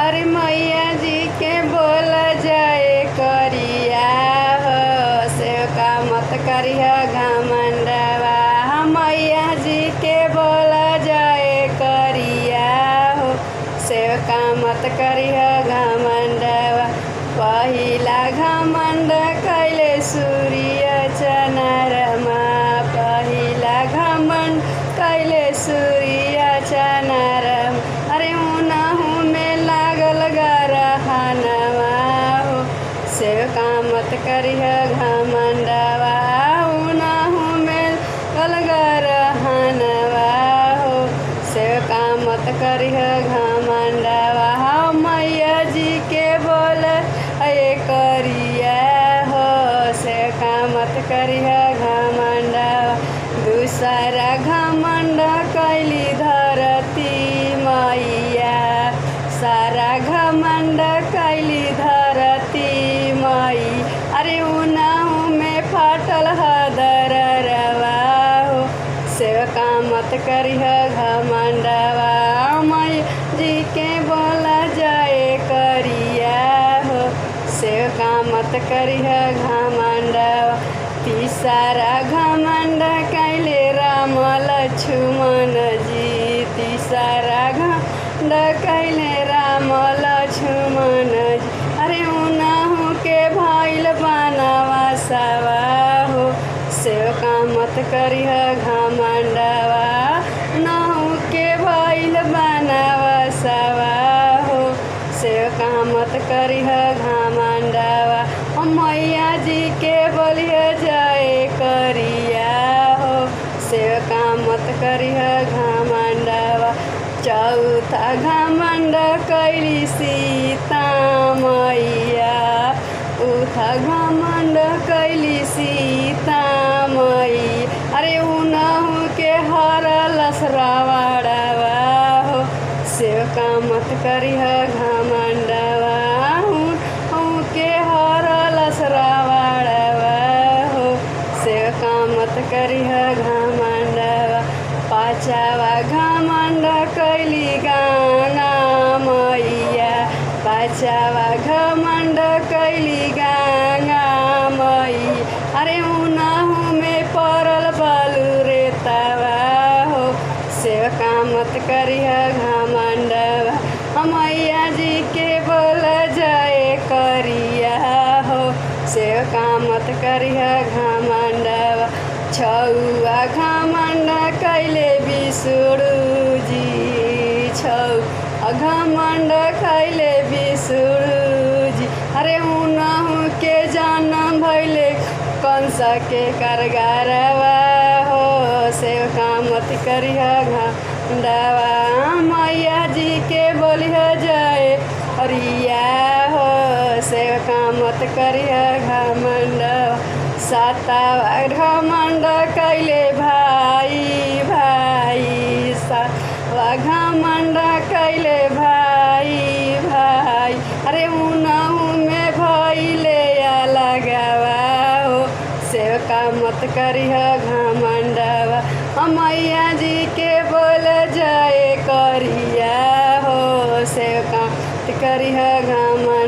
अरे मैया जी के बोल जाए करिया हो, सेवका मत करिह घमंडवा। मैया जी के बोल जाए करिया हो, सेवका मत करिह घमंडवा। पहिला घमंड कैले सूर्य चनरमा, पहिला घमंड कैले सूर्य चनरम। अरे उनहु में लागल गरहनवा हो, सेवका मत करिह घमंडवा। उनहु में लागल गरहनवा हो, सेवका मत करिह घमंडवा। मैया जी के बोल करिया हो, सेवका मत करिह घमंडवा। दूसरा घमंड कैली धरती मैया, सारा घमंड कैली धरती मई। अरे उनहु में फाटल हदरवा हो, सेवका मत करिह घमंडवा। मैया जी के बोला जाए करिया हो, सेवका मत करिह घमंडवा। तीसरा घमंड कैले राम लक्ष्मण जी, तीसरा घमंड कैले राम लक्ष्मण जी। अरे उनहु के भइल बनवासवा हो, सेवका मत करिह घमंडवा। उनहु के भइल बनवासवा हो, सेवका मत करिह घमंडवा। मैया जी के बोलिह जाए करिया हो, सेवका मत करिह घमंडवा। चौथा घमंड कैली सीता मैया, उथा घमंड कैली सीता मई। अरे उनहु के हरलस रावणवा हो, सेवका मत करिह घमंडवा। के हरलस रावणवा हो, सेवका मत करिह घमंडवा। पाँचवा घमंड कैली गंगा मैया, पाँचवा घमंड कैली गंगा मई। अरे उनहु में पड़ल बालू रेतवा हो, सेवका मत करिह घमंडवा। मैया जी के बोल जाए करिया हो, सेवका मत करिह घमंडवा। छौआ घमंड कैले विष्णु जी, छौआ घमंड कैले विष्णु जी। अरे उनहु के जन्म भइले कंस के कारगारवा हो, सेवका मत करिह घमंडवा। मैया जी के बोलिह जाए करिया हो, सेवका मत करिह घमंडवा। सातवा घमंड कैले भाई भाई, सातवा घमंड कैले भाई भाई। अरे उनहु में भइले अलगवा हो, सेवका मत करिह घमंडवा। मैया जी के बोल जाए करिया हो, सेवका मत करिह घमंडवा।